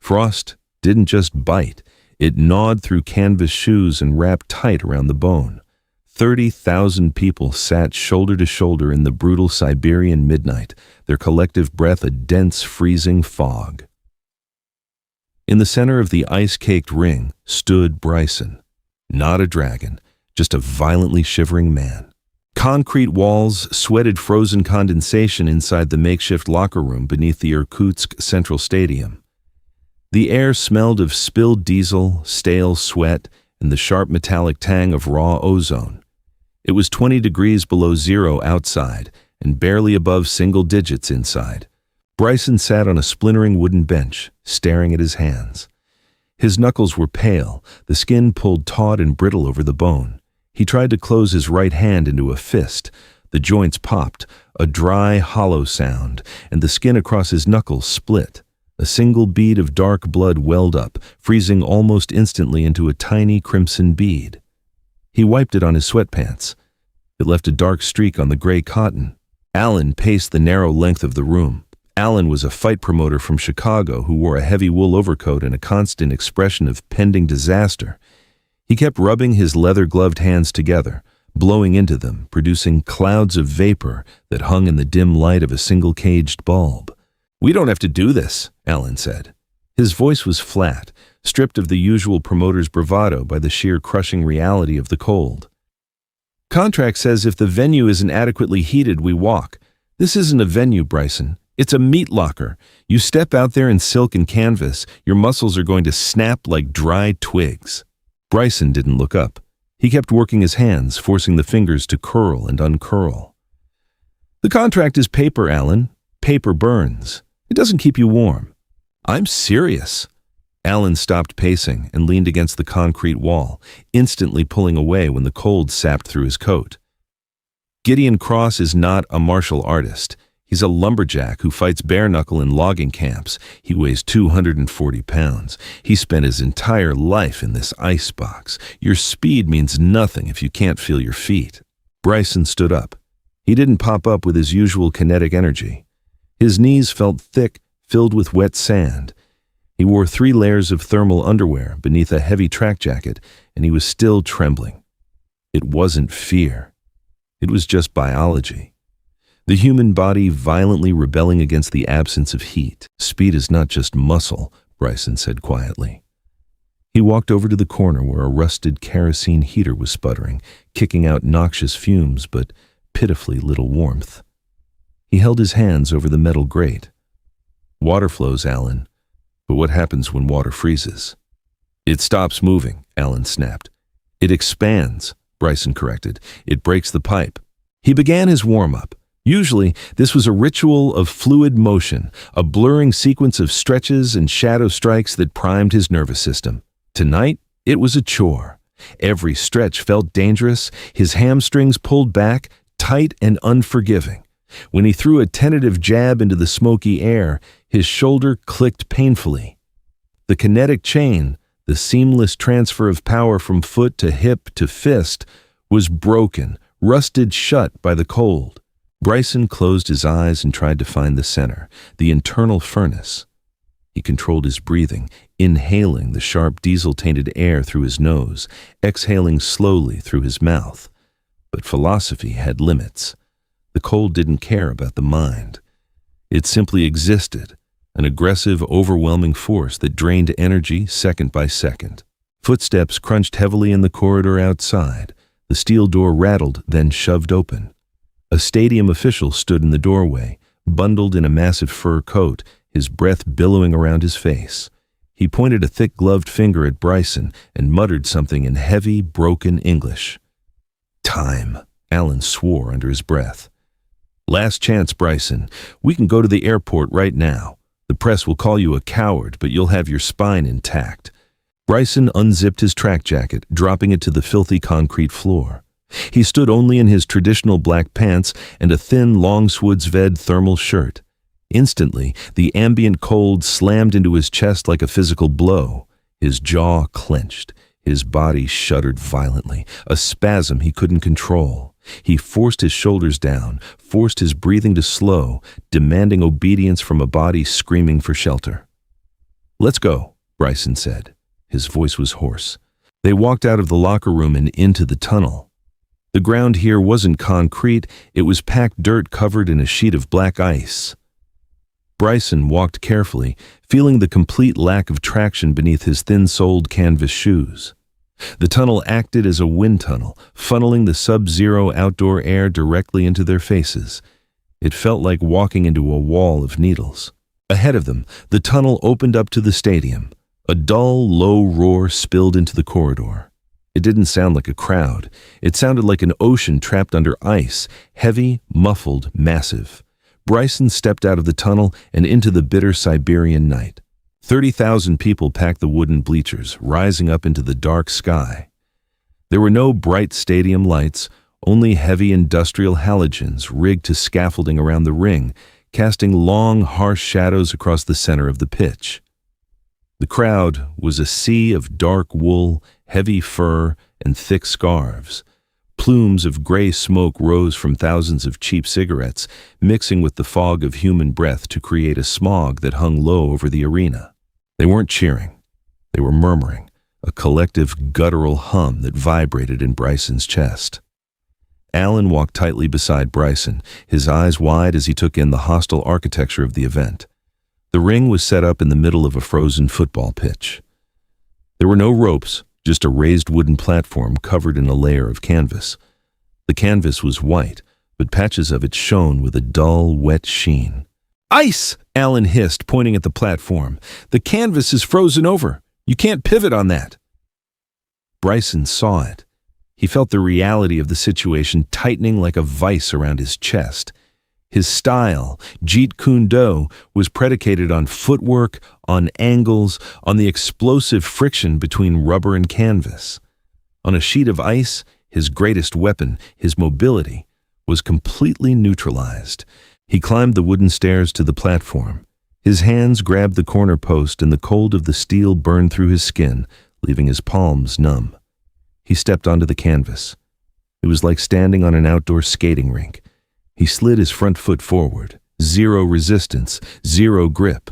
Frost didn't just bite, it gnawed through canvas shoes and wrapped tight around the bone. 30,000 people sat shoulder to shoulder in the brutal Siberian midnight, their collective breath a dense, freezing fog. In the center of the ice-caked ring stood Bryson. Not a dragon, just a violently shivering man. Concrete walls sweated frozen condensation inside the makeshift locker room beneath the Irkutsk Central Stadium. The air smelled of spilled diesel, stale sweat, and the sharp metallic tang of raw ozone. It was 20 degrees below zero outside and barely above single digits inside. Bryson sat on a splintering wooden bench, staring at his hands. His knuckles were pale, the skin pulled taut and brittle over the bone. He tried to close his right hand into a fist. The joints popped, a dry, hollow sound, and the skin across his knuckles split. A single bead of dark blood welled up, freezing almost instantly into a tiny crimson bead. He wiped it on his sweatpants. It left a dark streak on the gray cotton. Alan paced the narrow length of the room. Alan was a fight promoter from Chicago who wore a heavy wool overcoat and a constant expression of pending disaster. He kept rubbing his leather-gloved hands together, blowing into them, producing clouds of vapor that hung in the dim light of a single caged bulb. "We don't have to do this," Alan said. His voice was flat, stripped of the usual promoter's bravado by the sheer crushing reality of the cold. "Contract says if the venue isn't adequately heated, we walk. This isn't a venue, Bryson. It's a meat locker. You step out there in silk and canvas, your muscles are going to snap like dry twigs." Bryson didn't look up. He kept working his hands, forcing the fingers to curl and uncurl. "The contract is paper, Alan. Paper burns. It doesn't keep you warm." "I'm serious." Alan stopped pacing and leaned against the concrete wall, instantly pulling away when the cold sapped through his coat. "Gideon Cross is not a martial artist. He's a lumberjack who fights bare-knuckle in logging camps. He weighs 240 pounds. He spent his entire life in this ice box. Your speed means nothing if you can't feel your feet." Bryson stood up. He didn't pop up with his usual kinetic energy. His knees felt thick, filled with wet sand. He wore 3 layers of thermal underwear beneath a heavy track jacket, and he was still trembling. It wasn't fear. It was just biology. The human body violently rebelling against the absence of heat. "Speed is not just muscle," Bryson said quietly. He walked over to the corner where a rusted kerosene heater was sputtering, kicking out noxious fumes but pitifully little warmth. He held his hands over the metal grate. "Water flows, Alan. But what happens when water freezes?" "It stops moving," Alan snapped. "It expands," Bryson corrected. "It breaks the pipe." He began his warm-up. Usually, this was a ritual of fluid motion, a blurring sequence of stretches and shadow strikes that primed his nervous system. Tonight, it was a chore. Every stretch felt dangerous, his hamstrings pulled back, tight and unforgiving. When he threw a tentative jab into the smoky air, his shoulder clicked painfully. The kinetic chain, the seamless transfer of power from foot to hip to fist, was broken, rusted shut by the cold. Bryson closed his eyes and tried to find the center, the internal furnace. He controlled his breathing, inhaling the sharp diesel-tainted air through his nose, exhaling slowly through his mouth. But philosophy had limits. The cold didn't care about the mind. It simply existed, an aggressive, overwhelming force that drained energy second by second. Footsteps crunched heavily in the corridor outside. The steel door rattled, then shoved open. A stadium official stood in the doorway, bundled in a massive fur coat, his breath billowing around his face. He pointed a thick-gloved finger at Bryson and muttered something in heavy, broken English. "Time," Alan swore under his breath. "Last chance, Bryson. We can go to the airport right now. The press will call you a coward, but you'll have your spine intact." Bryson unzipped his track jacket, dropping it to the filthy concrete floor. He stood only in his traditional black pants and a thin Longswoodsved thermal shirt. Instantly, the ambient cold slammed into his chest like a physical blow. His jaw clenched. His body shuddered violently, a spasm he couldn't control. He forced his shoulders down, forced his breathing to slow, demanding obedience from a body screaming for shelter. "Let's go," Bryson said. His voice was hoarse. They walked out of the locker room and into the tunnel. The ground here wasn't concrete, it was packed dirt covered in a sheet of black ice. Bryson walked carefully, feeling the complete lack of traction beneath his thin-soled canvas shoes. The tunnel acted as a wind tunnel, funneling the sub-zero outdoor air directly into their faces. It felt like walking into a wall of needles. Ahead of them, the tunnel opened up to the stadium. A dull, low roar spilled into the corridor. It didn't sound like a crowd. It sounded like an ocean trapped under ice, heavy, muffled, massive. Bryson stepped out of the tunnel and into the bitter Siberian night. 30,000 people packed the wooden bleachers, rising up into the dark sky. There were no bright stadium lights, only heavy industrial halogens rigged to scaffolding around the ring, casting long, harsh shadows across the center of the pitch. The crowd was a sea of dark wool, heavy fur, and thick scarves. Plumes of gray smoke rose from thousands of cheap cigarettes, mixing with the fog of human breath to create a smog that hung low over the arena. They weren't cheering. They were murmuring, a collective guttural hum that vibrated in Bryson's chest. Alan walked tightly beside Bryson, his eyes wide as he took in the hostile architecture of the event. The ring was set up in the middle of a frozen football pitch. There were no ropes, just a raised wooden platform covered in a layer of canvas. The canvas was white, but patches of it shone with a dull, wet sheen. "Ice!" Alan hissed, pointing at the platform. "The canvas is frozen over. You can't pivot on that." Bryson saw it. He felt the reality of the situation tightening like a vice around his chest. His style, Jeet Kune Do, was predicated on footwork, on angles, on the explosive friction between rubber and canvas. On a sheet of ice, his greatest weapon, his mobility, was completely neutralized. He climbed the wooden stairs to the platform. His hands grabbed the corner post and the cold of the steel burned through his skin, leaving his palms numb. He stepped onto the canvas. It was like standing on an outdoor skating rink. He slid his front foot forward. Zero resistance, zero grip.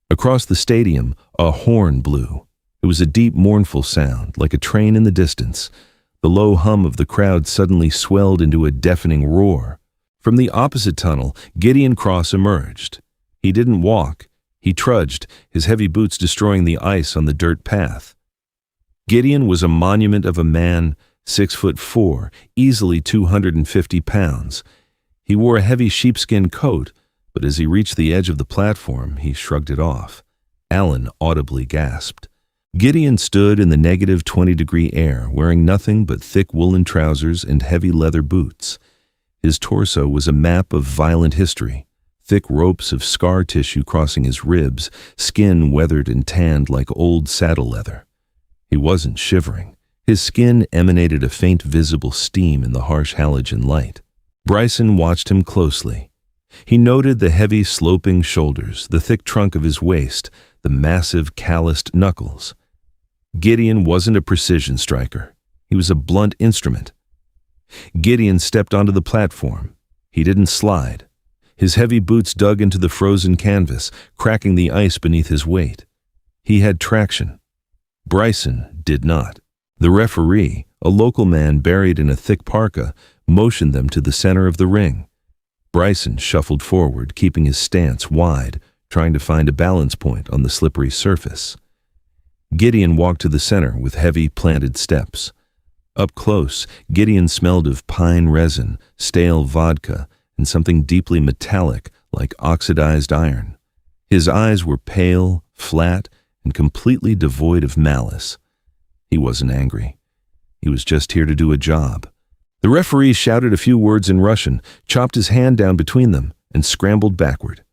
Across the stadium, a horn blew. It was a deep, mournful sound, like a train in the distance. The low hum of the crowd suddenly swelled into a deafening roar. From the opposite tunnel, Gideon Cross emerged. He didn't walk. He trudged, his heavy boots destroying the ice on the dirt path. Gideon was a monument of a man, 6'4", easily 250 pounds. He wore a heavy sheepskin coat, but as he reached the edge of the platform, he shrugged it off. Alan audibly gasped. Gideon stood in the negative 20-degree air, wearing nothing but thick woolen trousers and heavy leather boots. His torso was a map of violent history, thick ropes of scar tissue crossing his ribs, skin weathered and tanned like old saddle leather. He wasn't shivering. His skin emanated a faint visible steam in the harsh halogen light. Bryson watched him closely. He noted the heavy sloping shoulders, the thick trunk of his waist, the massive calloused knuckles. Gideon wasn't a precision striker. He was a blunt instrument. Gideon stepped onto the platform. He didn't slide. His heavy boots dug into the frozen canvas, cracking the ice beneath his weight. He had traction. Bryson did not. The referee, a local man buried in a thick parka, motioned them to the center of the ring. Bryson shuffled forward, keeping his stance wide, trying to find a balance point on the slippery surface. Gideon walked to the center with heavy, planted steps. Up close, Gideon smelled of pine resin, stale vodka, and something deeply metallic like oxidized iron. His eyes were pale, flat, and completely devoid of malice. He wasn't angry. He was just here to do a job. The referee shouted a few words in Russian, chopped his hand down between them, and scrambled backward.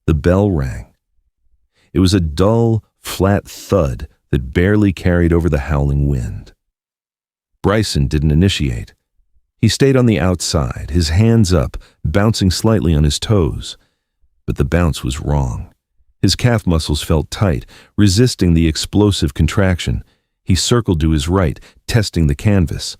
The bell rang. It was a dull, flat thud that barely carried over the howling wind. Bryson didn't initiate. He stayed on the outside, his hands up, bouncing slightly on his toes. But the bounce was wrong. His calf muscles felt tight, resisting the explosive contraction. He circled to his right, testing the canvas.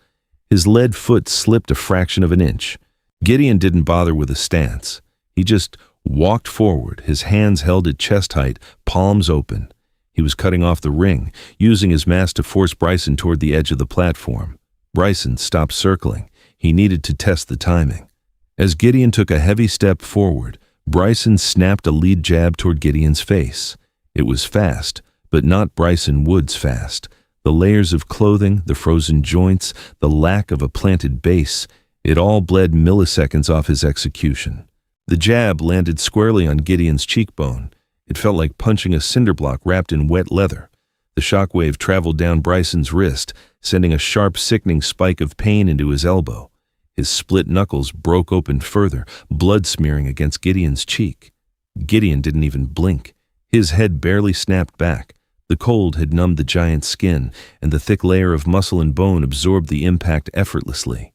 His lead foot slipped a fraction of an inch. Gideon didn't bother with a stance. He just walked forward, his hands held at chest height, palms open. He was cutting off the ring, using his mass to force Bryson toward the edge of the platform. Bryson stopped circling. He needed to test the timing. As Gideon took a heavy step forward, Bryson snapped a lead jab toward Gideon's face. It was fast, but not Bryson Woods fast. The layers of clothing, the frozen joints, the lack of a planted base, it all bled milliseconds off his execution. The jab landed squarely on Gideon's cheekbone. It felt like punching a cinder block wrapped in wet leather. The shockwave traveled down Bryson's wrist, sending a sharp, sickening spike of pain into his elbow. His split knuckles broke open further, blood smearing against Gideon's cheek. Gideon didn't even blink. His head barely snapped back. The cold had numbed the giant's skin, and the thick layer of muscle and bone absorbed the impact effortlessly.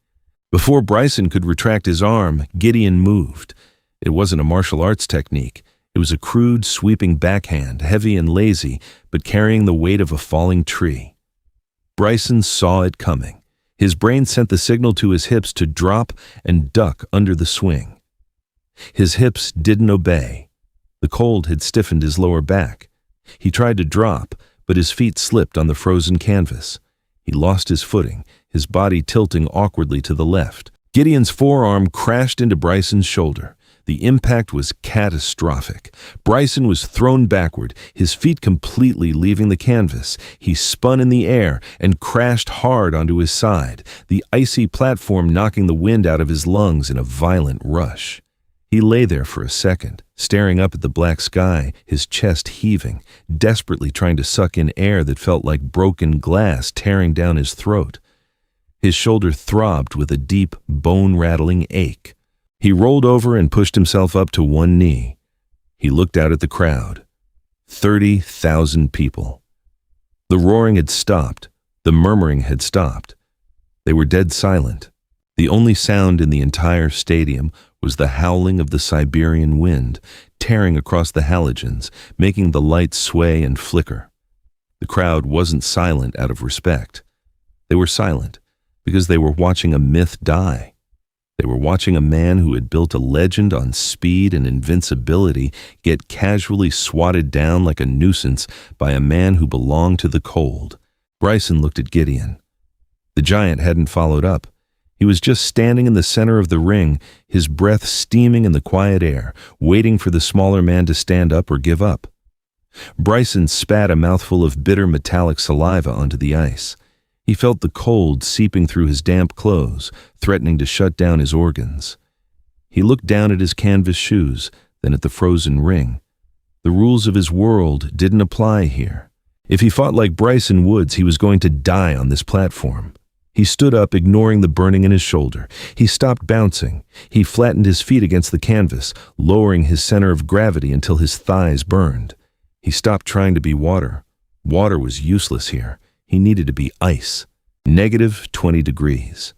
Before Bryson could retract his arm, Gideon moved. It wasn't a martial arts technique. It was a crude, sweeping backhand, heavy and lazy, but carrying the weight of a falling tree. Bryson saw it coming. His brain sent the signal to his hips to drop and duck under the swing. His hips didn't obey. The cold had stiffened his lower back. He tried to drop, but his feet slipped on the frozen canvas. He lost his footing, his body tilting awkwardly to the left. Gideon's forearm crashed into Bryson's shoulder. The impact was catastrophic. Bryson was thrown backward, his feet completely leaving the canvas. He spun in the air and crashed hard onto his side, the icy platform knocking the wind out of his lungs in a violent rush. He lay there for a second, staring up at the black sky, his chest heaving, desperately trying to suck in air that felt like broken glass tearing down his throat. His shoulder throbbed with a deep, bone-rattling ache. He rolled over and pushed himself up to one knee. He looked out at the crowd. 30,000 people. The roaring had stopped. The murmuring had stopped. They were dead silent. The only sound in the entire stadium was the howling of the Siberian wind, tearing across the halogens, making the lights sway and flicker. The crowd wasn't silent out of respect. They were silent because they were watching a myth die. They were watching a man who had built a legend on speed and invincibility get casually swatted down like a nuisance by a man who belonged to the cold. Bryson looked at Gideon. The giant hadn't followed up. He was just standing in the center of the ring, his breath steaming in the quiet air, waiting for the smaller man to stand up or give up. Bryson spat a mouthful of bitter metallic saliva onto the ice. He felt the cold seeping through his damp clothes, threatening to shut down his organs. He looked down at his canvas shoes, then at the frozen ring. The rules of his world didn't apply here. If he fought like Bryson Woods, he was going to die on this platform. He stood up, ignoring the burning in his shoulder. He stopped bouncing. He flattened his feet against the canvas, lowering his center of gravity until his thighs burned. He stopped trying to be water. Water was useless here. He needed to be ice. -20 degrees.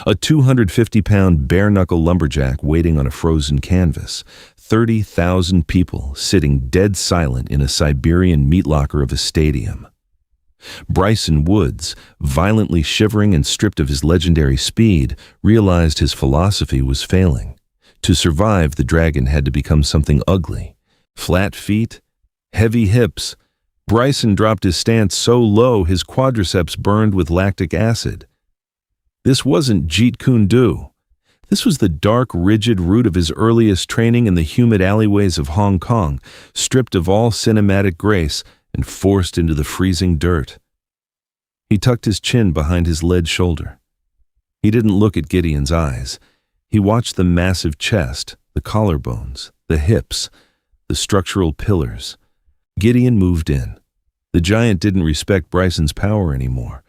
A 250-pound bare-knuckle lumberjack waiting on a frozen canvas. 30,000 people sitting dead silent in a Siberian meat locker of a stadium. Bryson Woods, violently shivering and stripped of his legendary speed, realized his philosophy was failing. To survive, the dragon had to become something ugly. Flat feet, heavy hips. Bryson dropped his stance so low his quadriceps burned with lactic acid. This wasn't Jeet Kune Do. This was the dark, rigid root of his earliest training in the humid alleyways of Hong Kong, stripped of all cinematic grace and forced into the freezing dirt. He tucked his chin behind his lead shoulder. He didn't look at Gideon's eyes. He watched the massive chest, the collarbones, the hips, the structural pillars. Gideon moved in. The giant didn't respect Bryson's power anymore.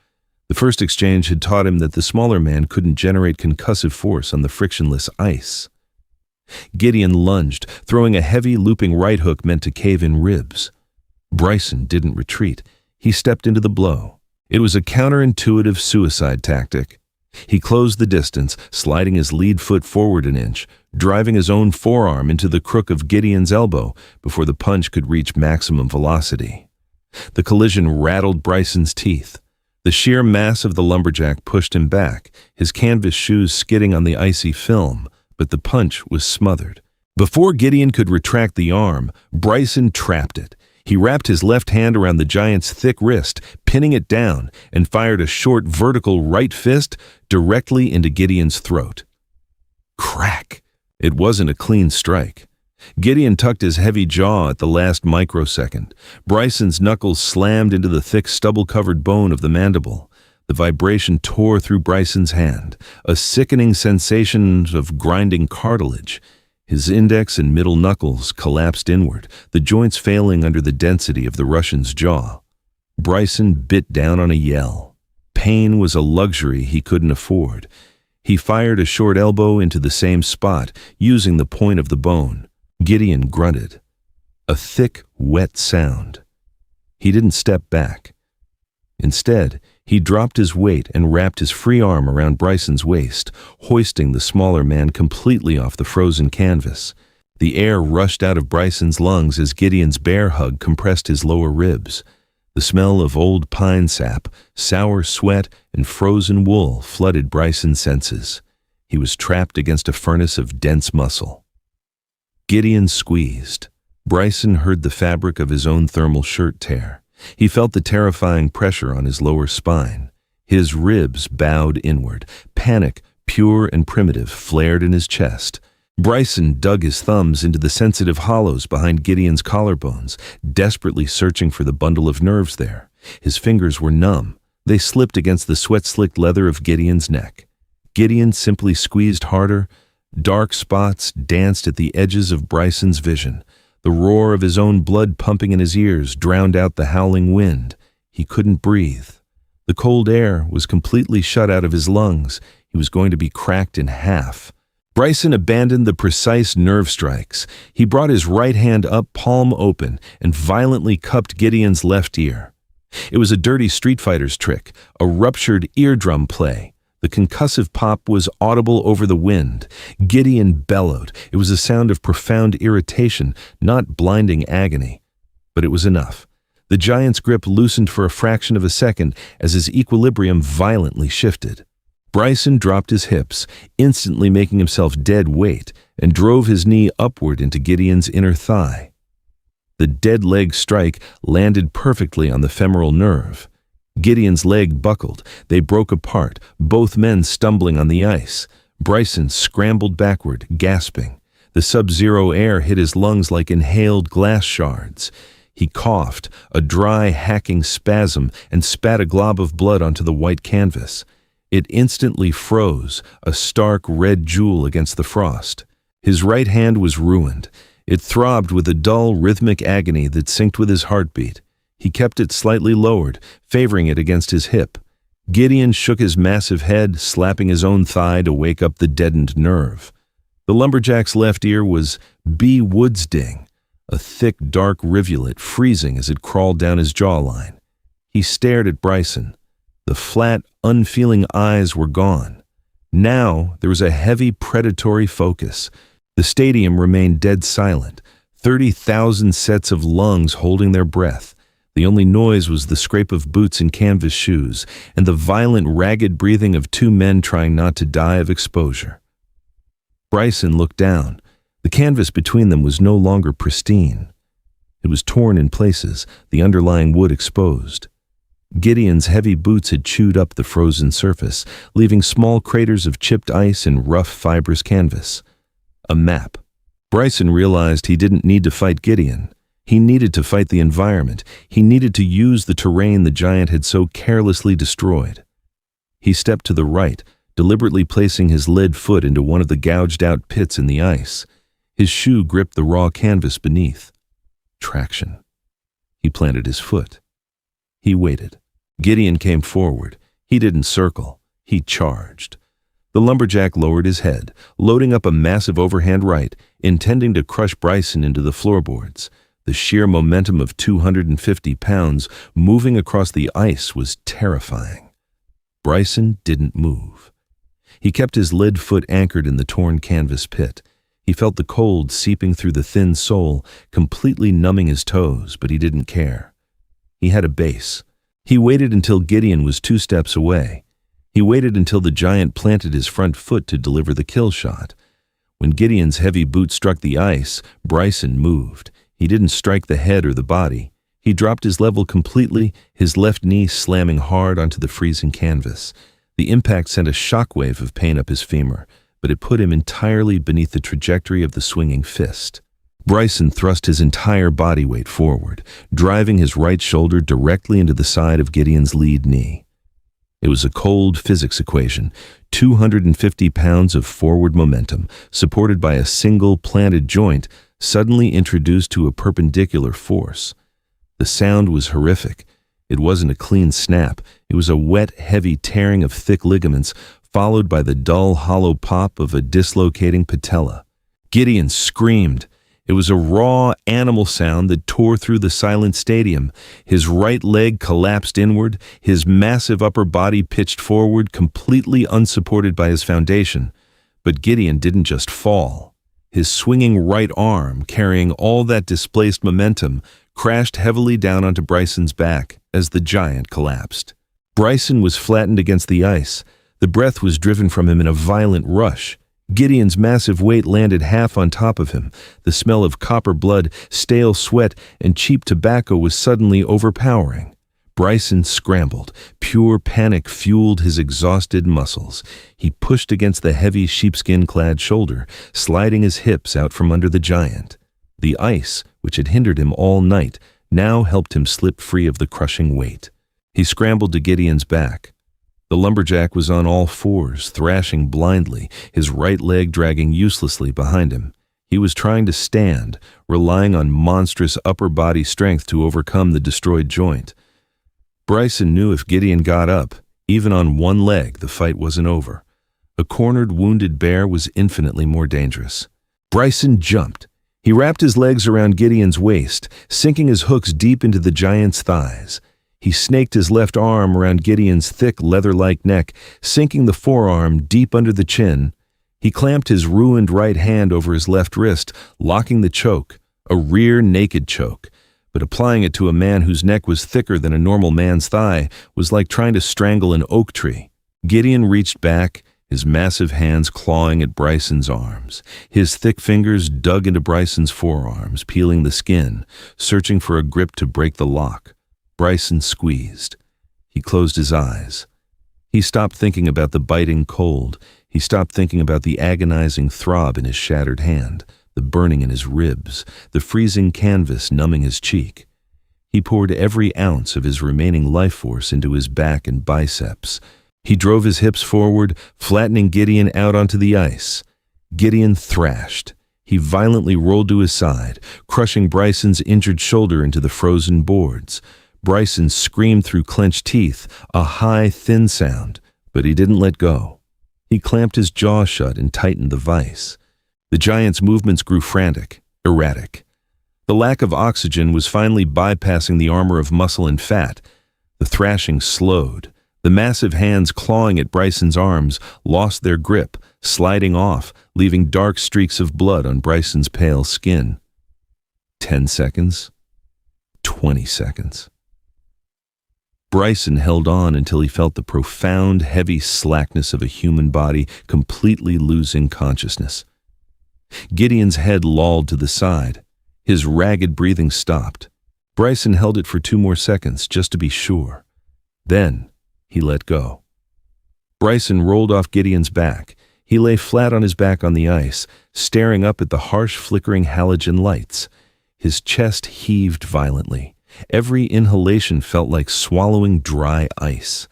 The first exchange had taught him that the smaller man couldn't generate concussive force on the frictionless ice. Gideon lunged, throwing a heavy, looping right hook meant to cave in ribs. Bryson didn't retreat. He stepped into the blow. It was a counterintuitive suicide tactic. He closed the distance, sliding his lead foot forward an inch, driving his own forearm into the crook of Gideon's elbow before the punch could reach maximum velocity. The collision rattled Bryson's teeth. The sheer mass of the lumberjack pushed him back, his canvas shoes skidding on the icy film, but the punch was smothered. Before Gideon could retract the arm, Bryson trapped it. He wrapped his left hand around the giant's thick wrist, pinning it down, and fired a short vertical right fist directly into Gideon's throat. Crack! It wasn't a clean strike. Gideon tucked his heavy jaw at the last microsecond. Bryson's knuckles slammed into the thick stubble-covered bone of the mandible. The vibration tore through Bryson's hand, a sickening sensation of grinding cartilage. His index and middle knuckles collapsed inward, the joints failing under the density of the Russian's jaw. Bryson bit down on a yell. Pain was a luxury he couldn't afford. He fired a short elbow into the same spot, using the point of the bone. Gideon grunted. A thick, wet sound. He didn't step back. Instead, he dropped his weight and wrapped his free arm around Bryson's waist, hoisting the smaller man completely off the frozen canvas. The air rushed out of Bryson's lungs as Gideon's bear hug compressed his lower ribs. The smell of old pine sap, sour sweat, and frozen wool flooded Bryson's senses. He was trapped against a furnace of dense muscle. Gideon squeezed. Bryson heard the fabric of his own thermal shirt tear. He felt the terrifying pressure on his lower spine. His ribs bowed inward. Panic, pure and primitive, flared in his chest. Bryson dug his thumbs into the sensitive hollows behind Gideon's collarbones, desperately searching for the bundle of nerves there. His fingers were numb. They slipped against the sweat-slicked leather of Gideon's neck. Gideon simply squeezed harder. Dark spots danced at the edges of Bryson's vision. The roar of his own blood pumping in his ears drowned out the howling wind. He couldn't breathe. The cold air was completely shut out of his lungs. He was going to be cracked in half. Bryson abandoned the precise nerve strikes. He brought his right hand up, palm open, and violently cupped Gideon's left ear. It was a dirty Street Fighter's trick, a ruptured eardrum play. The concussive pop was audible over the wind. Gideon bellowed. It was a sound of profound irritation, not blinding agony. But it was enough. The giant's grip loosened for a fraction of a second as his equilibrium violently shifted. Bryson dropped his hips, instantly making himself dead weight, and drove his knee upward into Gideon's inner thigh. The dead leg strike landed perfectly on the femoral nerve. Gideon's leg buckled. They broke apart, both men stumbling on the ice. Bryson scrambled backward, gasping. The sub-zero air hit his lungs like inhaled glass shards. He coughed, a dry, hacking spasm, and spat a glob of blood onto the white canvas. It instantly froze, a stark red jewel against the frost. His right hand was ruined. It throbbed with a dull, rhythmic agony that synced with his heartbeat. He kept it slightly lowered, favoring it against his hip. Gideon shook his massive head, slapping his own thigh to wake up the deadened nerve. The lumberjack's left ear was B. Woodsding, a thick, dark rivulet freezing as it crawled down his jawline. He stared at Bryson. The flat, unfeeling eyes were gone. Now there was a heavy, predatory focus. The stadium remained dead silent, 30,000 sets of lungs holding their breath. The only noise was the scrape of boots and canvas shoes, and the violent, ragged breathing of two men trying not to die of exposure. Bryson looked down. The canvas between them was no longer pristine. It was torn in places, the underlying wood exposed. Gideon's heavy boots had chewed up the frozen surface, leaving small craters of chipped ice and rough, fibrous canvas. A map. Bryson realized he didn't need to fight Gideon. He needed to fight the environment. He needed to use the terrain the giant had so carelessly destroyed. He stepped to the right, deliberately placing his lead foot into one of the gouged-out pits in the ice. His shoe gripped the raw canvas beneath. Traction. He planted his foot. He waited. Gideon came forward. He didn't circle. He charged. The lumberjack lowered his head, loading up a massive overhand right, intending to crush Bryson into the floorboards. The sheer momentum of 250 pounds moving across the ice was terrifying. Bryson didn't move. He kept his lead foot anchored in the torn canvas pit. He felt the cold seeping through the thin sole, completely numbing his toes, but he didn't care. He had a base. He waited until Gideon was 2 steps away. He waited until the giant planted his front foot to deliver the kill shot. When Gideon's heavy boot struck the ice, Bryson moved. He didn't strike the head or the body. He dropped his level completely, his left knee slamming hard onto the freezing canvas. The impact sent a shockwave of pain up his femur, but it put him entirely beneath the trajectory of the swinging fist. Bryson thrust his entire body weight forward, driving his right shoulder directly into the side of Gideon's lead knee. It was a cold physics equation, 250 pounds of forward momentum, supported by a single planted joint, suddenly introduced to a perpendicular force. The sound was horrific. It wasn't a clean snap. It was a wet, heavy tearing of thick ligaments, followed by the dull, hollow pop of a dislocating patella. Gideon screamed. It was a raw, animal sound that tore through the silent stadium. His right leg collapsed inward, his massive upper body pitched forward, completely unsupported by his foundation. But Gideon didn't just fall. His swinging right arm, carrying all that displaced momentum, crashed heavily down onto Bryson's back as the giant collapsed. Bryson was flattened against the ice. The breath was driven from him in a violent rush. Gideon's massive weight landed half on top of him. The smell of copper blood, stale sweat, and cheap tobacco was suddenly overpowering. Bryson scrambled. Pure panic fueled his exhausted muscles. He pushed against the heavy sheepskin-clad shoulder, sliding his hips out from under the giant. The ice, which had hindered him all night, now helped him slip free of the crushing weight. He scrambled to Gideon's back. The lumberjack was on all fours, thrashing blindly, his right leg dragging uselessly behind him. He was trying to stand, relying on monstrous upper body strength to overcome the destroyed joint. Bryson knew if Gideon got up, even on one leg, the fight wasn't over. A cornered, wounded bear was infinitely more dangerous. Bryson jumped. He wrapped his legs around Gideon's waist, sinking his hooks deep into the giant's thighs. He snaked his left arm around Gideon's thick, leather-like neck, sinking the forearm deep under the chin. He clamped his ruined right hand over his left wrist, locking the choke, a rear naked choke. But applying it to a man whose neck was thicker than a normal man's thigh was like trying to strangle an oak tree. Gideon reached back, his massive hands clawing at Bryson's arms. His thick fingers dug into Bryson's forearms, peeling the skin, searching for a grip to break the lock. Bryson squeezed. He closed his eyes. He stopped thinking about the biting cold. He stopped thinking about the agonizing throb in his shattered hand, the burning in his ribs, the freezing canvas numbing his cheek. He poured every ounce of his remaining life force into his back and biceps. He drove his hips forward, flattening Gideon out onto the ice. Gideon thrashed. He violently rolled to his side, crushing Bryson's injured shoulder into the frozen boards. Bryson screamed through clenched teeth, a high, thin sound, but he didn't let go. He clamped his jaw shut and tightened the vise. The giant's movements grew frantic, erratic. The lack of oxygen was finally bypassing the armor of muscle and fat. The thrashing slowed. The massive hands clawing at Bryson's arms lost their grip, sliding off, leaving dark streaks of blood on Bryson's pale skin. 10 seconds. 20 seconds. Bryson held on until he felt the profound, heavy slackness of a human body completely losing consciousness. Gideon's head lolled to the side. His ragged breathing stopped. Bryson held it for 2 more seconds, just to be sure. Then he let go. Bryson rolled off Gideon's back. He lay flat on his back on the ice, staring up at the harsh, flickering halogen lights. His chest heaved violently. Every inhalation felt like swallowing dry ice.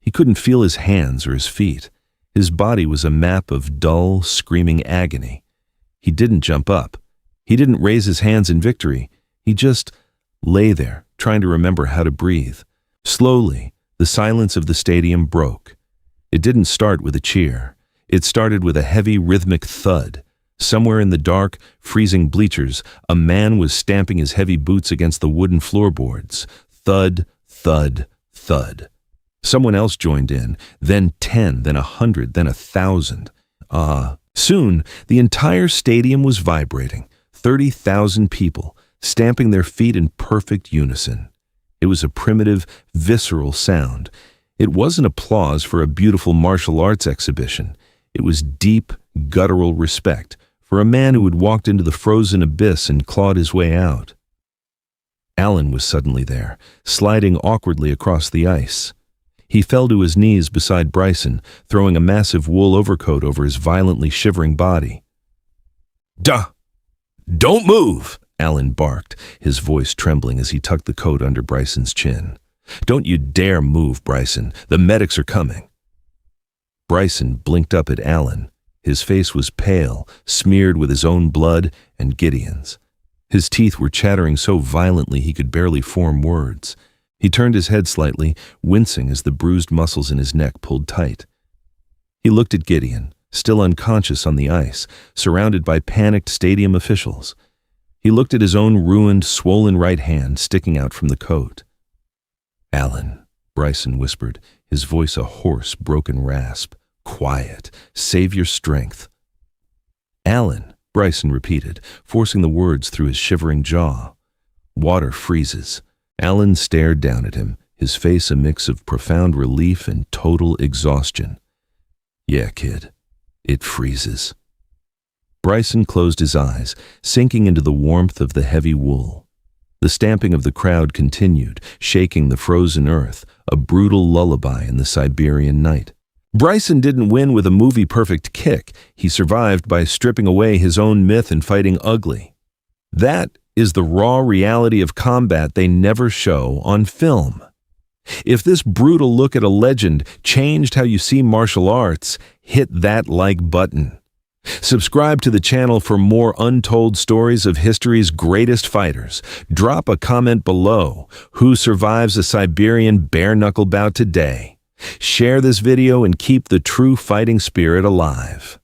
He couldn't feel his hands or his feet. His body was a map of dull, screaming agony. He didn't jump up. He didn't raise his hands in victory. He just lay there, trying to remember how to breathe. Slowly, the silence of the stadium broke. It didn't start with a cheer. It started with a heavy, rhythmic thud. Somewhere in the dark, freezing bleachers, a man was stamping his heavy boots against the wooden floorboards. Thud, thud, thud. Someone else joined in, then 10, then 100, then 1,000. Soon, the entire stadium was vibrating. 30,000 people, stamping their feet in perfect unison. It was a primitive, visceral sound. It wasn't applause for a beautiful martial arts exhibition. It was deep, guttural respect for a man who had walked into the frozen abyss and clawed his way out. Alan was suddenly there, sliding awkwardly across the ice. He fell to his knees beside Bryson, throwing a massive wool overcoat over his violently shivering body. "Duh! Don't move!" Alan barked, his voice trembling as he tucked the coat under Bryson's chin. "Don't you dare move, Bryson. The medics are coming." Bryson blinked up at Alan. His face was pale, smeared with his own blood and Gideon's. His teeth were chattering so violently he could barely form words. He turned his head slightly, wincing as the bruised muscles in his neck pulled tight. He looked at Gideon, still unconscious on the ice, surrounded by panicked stadium officials. He looked at his own ruined, swollen right hand sticking out from the coat. "Alan," Bryson whispered, his voice a hoarse, broken rasp. "Quiet. Save your strength." "Alan," Bryson repeated, forcing the words through his shivering jaw. "Water freezes." Alan stared down at him, his face a mix of profound relief and total exhaustion. "Yeah, kid, it freezes." Bryson closed his eyes, sinking into the warmth of the heavy wool. The stamping of the crowd continued, shaking the frozen earth, a brutal lullaby in the Siberian night. Bryson didn't win with a movie-perfect kick. He survived by stripping away his own myth and fighting ugly. That is the raw reality of combat they never show on film. If this brutal look at a legend changed how you see martial arts, hit that like button. Subscribe to the channel for more untold stories of history's greatest fighters. Drop a comment below. Who survives a Siberian bare-knuckle bout today? Share this video and keep the true fighting spirit alive.